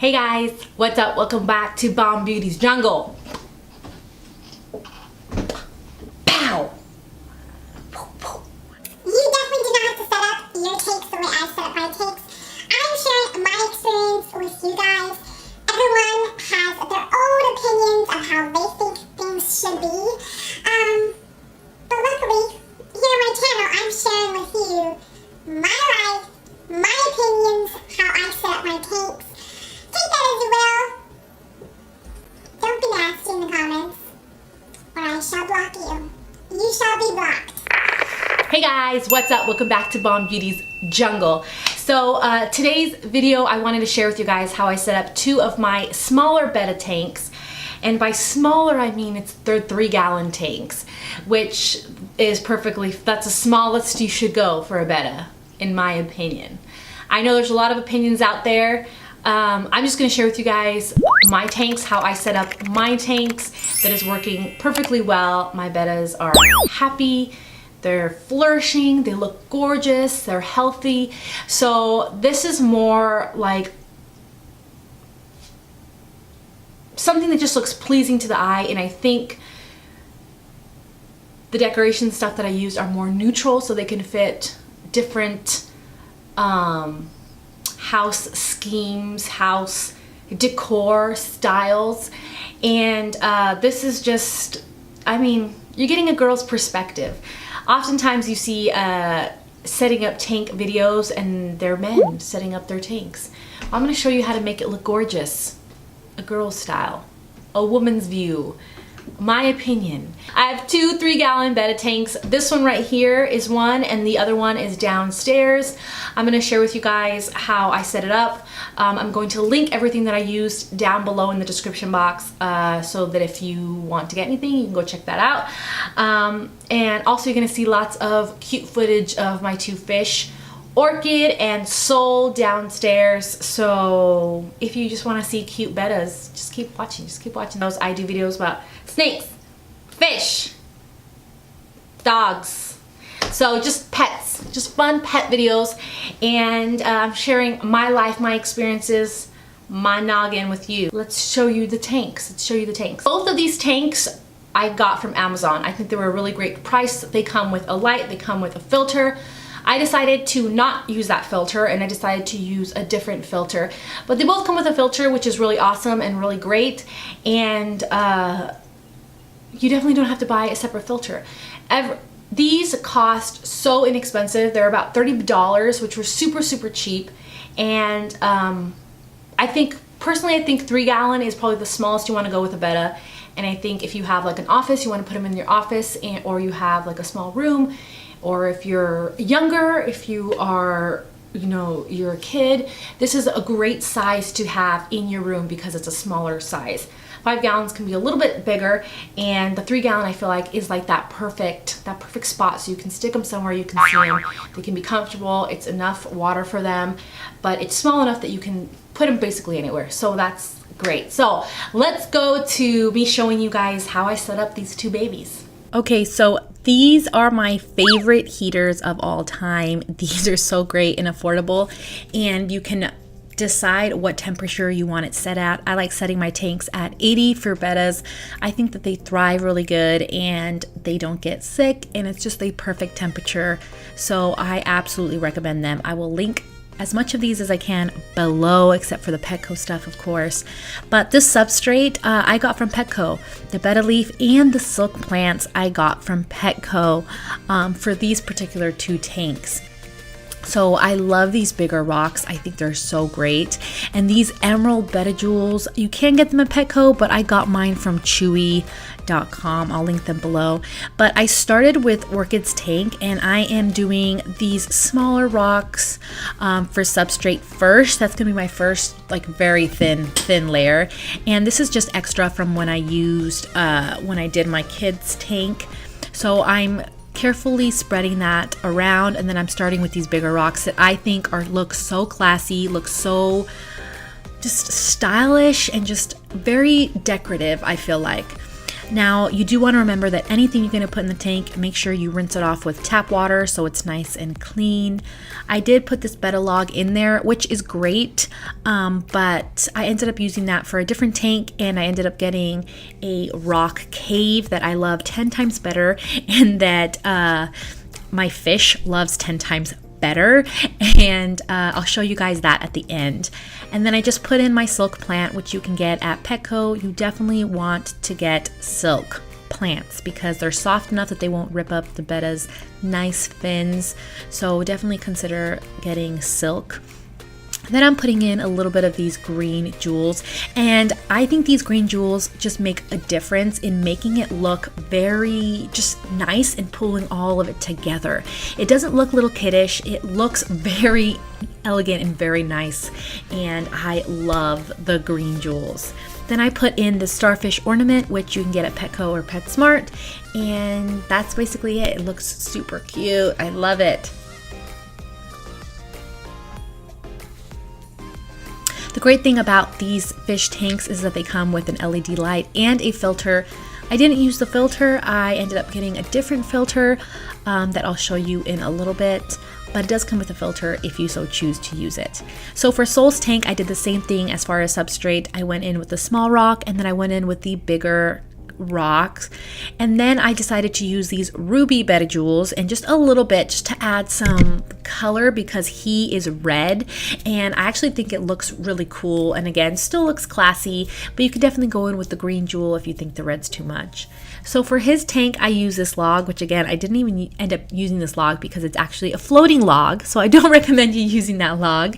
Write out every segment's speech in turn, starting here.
Hey guys, what's up? Welcome back to Bondbeauty's Jungle. Pow! You definitely do not have to set up your tanks the way I set up my tanks. I'm sharing my experience with you guys. Everyone has their own opinions on how they think things should be. But luckily, here on my channel, I'm sharing with you my life, my opinions, how I set up my tanks. Take that as you will. Don't be nasty in the comments, or I shall block you. You shall be blocked. Hey guys, what's up? Welcome back to Bondbeauty's Jungle. So today's video, I wanted to share with you guys how I set up two of my smaller Betta tanks. And by smaller, I mean they're 3-gallon tanks, which is that's the smallest you should go for a Betta, in my opinion. I know there's a lot of opinions out there. I'm just gonna share with you guys my tanks, how I set up my tanks that is working perfectly well. My Bettas are happy, they're flourishing, they look gorgeous, they're healthy. So this is more like something that just looks pleasing to the eye, and I think the decoration stuff that I used are more neutral so they can fit different house schemes, house decor styles. And this is just, I mean, you're getting a girl's perspective. Oftentimes you see setting up tank videos and they're men setting up their tanks. I'm gonna show you how to make it look gorgeous. A girl's style, a woman's view, my opinion. I have two 3-gallon Betta tanks. This one right here is one, and the other one is downstairs. I'm gonna share with you guys how I set it up. I'm going to link everything that I used down below in the description box so that if you want to get anything, you can go check that out. And also you're gonna see lots of cute footage of my two fish, Orchid and Soul, downstairs. So if you just want to see cute Bettas, just keep watching those. I do videos about snakes, fish, dogs, so just pets, just fun pet videos. And I'm sharing my life, my experiences, my noggin with you. Let's show you the tanks. Both of these tanks I got from Amazon. I think they were a really great price. They come with a light, they come with a filter. I decided to not use that filter, and I decided to use a different filter. But they both come with a filter, which is really awesome and really great. And you definitely don't have to buy a separate filter. These cost so inexpensive. They're about $30, which were super, super cheap. And I think, personally, I think 3-gallon is probably the smallest you want to go with a Betta. And I think if you have like an office, you want to put them in your office, or you have like a small room, or if you're younger, if you are, you know, you're a kid, this is a great size to have in your room because it's a smaller size. 5 gallons can be a little bit bigger, and the 3-gallon I feel like is like that perfect spot, so you can stick them somewhere you can see them. They can be comfortable, it's enough water for them, but it's small enough that you can put them basically anywhere. So that's great. So let's go to me showing you guys how I set up these two babies. Okay, so these are my favorite heaters of all time. These are so great and affordable, and you can decide what temperature you want it set at. I like setting my tanks at 80 for Bettas. I think that they thrive really good and they don't get sick, and it's just the perfect temperature. So I absolutely recommend them. I will link as much of these as I can below, except for the Petco stuff, of course. But this substrate I got from Petco. The Betta leaf and the silk plants I got from Petco for these particular two tanks. So I love these bigger rocks. I think they're so great. And these emerald Betta jewels, you can get them at Petco, but I got mine from Chewy.com. I'll link them below. But I started with Orchid's tank, and I am doing these smaller rocks for substrate first. That's gonna be my first like very thin layer. And this is just extra from when I used, when I did my kids' tank. So I'm carefully spreading that around, and then I'm starting with these bigger rocks that I think look so classy, look so just stylish and just very decorative, I feel like. Now you do want to remember that anything you're going to put in the tank, make sure you rinse it off with tap water so it's nice and clean. I did put this Betta log in there, which is great, but I ended up using that for a different tank, and I ended up getting a rock cave that I love 10 times better, and that my fish loves 10 times better, and I'll show you guys that at the end. And then I just put in my silk plant, which you can get at Petco. You definitely want to get silk plants because they're soft enough that they won't rip up the Betta's nice fins, so definitely consider getting silk. Then I'm putting in a little bit of these green jewels, and I think these green jewels just make a difference in making it look very just nice and pulling all of it together. It doesn't look little kiddish, it looks very elegant and very nice, and I love the green jewels. Then I put in the starfish ornament, which you can get at Petco or PetSmart, and that's basically it. It looks super cute. I love it. The great thing about these fish tanks is that they come with an LED light and a filter. I didn't use the filter. I ended up getting a different filter that I'll show you in a little bit, but it does come with a filter if you so choose to use it. So for Soul's tank, I did the same thing as far as substrate. I went in with the small rock, and then I went in with the bigger rocks, and then I decided to use these ruby Betta jewels and just a little bit just to add some color because he is red, and I actually think it looks really cool, and again still looks classy, but you could definitely go in with the green jewel if you think the red's too much. So for his tank, I use this log, which again, I didn't even end up using this log because it's actually a floating log, so I don't recommend you using that log.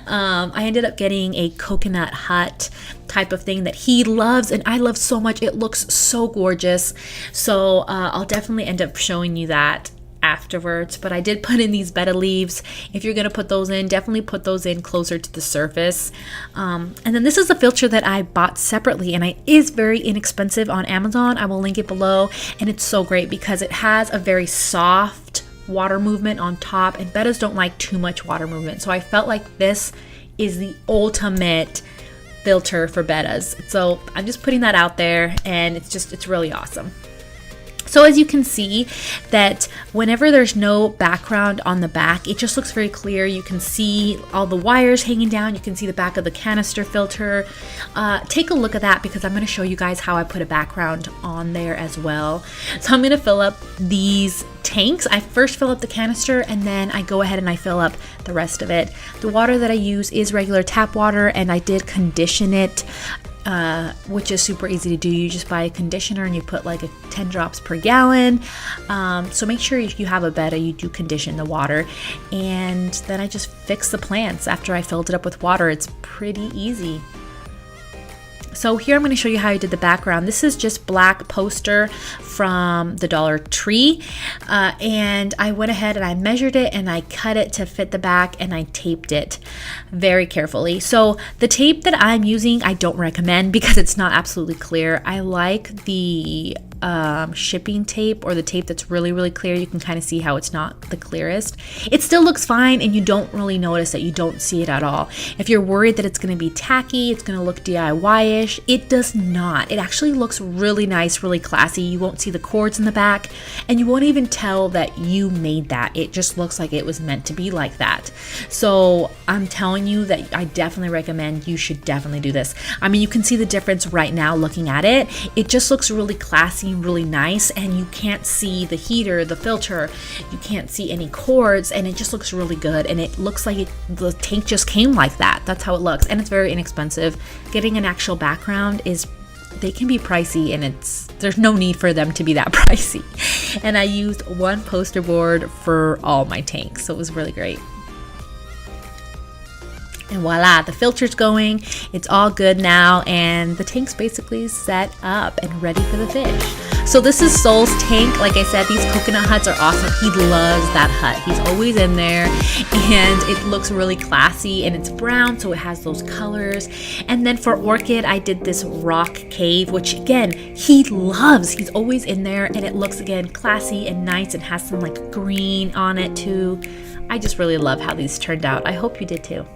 I ended up getting a coconut hut type of thing that he loves and I love so much. It looks so gorgeous. So I'll definitely end up showing you that afterwards, but I did put in these Betta leaves. If you're gonna put those in, definitely put those in closer to the surface. And then this is a filter that I bought separately, and it is very inexpensive on Amazon. I will link it below, and it's so great because it has a very soft water movement on top, and Bettas don't like too much water movement, so I felt like this is the ultimate filter for Bettas. So I'm just putting that out there, and it's really awesome. So as you can see that whenever there's no background on the back, it just looks very clear. You can see all the wires hanging down. You can see the back of the canister filter. Take a look at that because I'm going to show you guys how I put a background on there as well. So I'm going to fill up these tanks. I first fill up the canister, and then I go ahead and I fill up the rest of it. The water that I use is regular tap water, and I did condition it, which is super easy to do. You just buy a conditioner and you put like 10 drops per gallon. So make sure if you have a Betta, you do condition the water. And then I just fix the plants after I filled it up with water. It's pretty easy. So here I'm going to show you how I did the background. This is just black poster from the Dollar Tree, and I went ahead and I measured it and I cut it to fit the back, and I taped it very carefully. So the tape that I'm using I don't recommend because it's not absolutely clear. I like the shipping tape, or the tape that's really clear. You can kind of see how it's not the clearest. It still looks fine, and you don't really notice that. You don't see it at all. If you're worried that it's going to be tacky, it's going to look DIY-ish, it does not. It actually looks really nice, really classy. You won't see the cords in the back, and you won't even tell that you made that. It just looks like it was meant to be like that. So I'm telling you that I definitely recommend you should definitely do this. I mean, you can see the difference right now looking at it. It just looks really classy, really nice, and you can't see the heater, the filter, you can't see any cords, and it just looks really good, and it looks like the tank just came like that. That's how it looks, and it's very inexpensive. Getting an actual background they can be pricey, and there's no need for them to be that pricey. And I used one poster board for all my tanks, so it was really great. And voila, the filter's going, it's all good now, and the tank's basically set up and ready for the fish. So this is Soul's tank. Like I said, these coconut huts are awesome. He loves that hut. He's always in there, and it looks really classy, and it's brown, so it has those colors. And then for Orchid, I did this rock cave, which again, he loves. He's always in there, and it looks again classy and nice, and has some like green on it too. I just really love how these turned out. I hope you did too.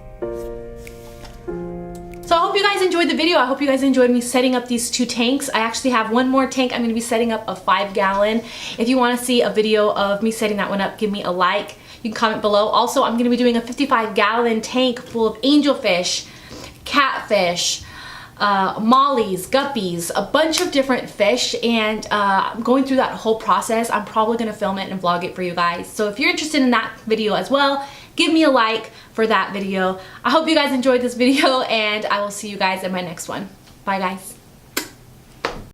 So I hope you guys enjoyed the video. I hope you guys enjoyed me setting up these 2 tanks. I actually have one more tank. I'm going to be setting up a 5-gallon. If you want to see a video of me setting that one up, give me a like. You can comment below. Also, I'm going to be doing a 55-gallon tank full of angelfish, catfish, mollies, guppies, a bunch of different fish, and going through that whole process. I'm probably going to film it and vlog it for you guys. So if you're interested in that video as well, give me a like for that video. I hope you guys enjoyed this video, and I will see you guys in my next one. Bye guys.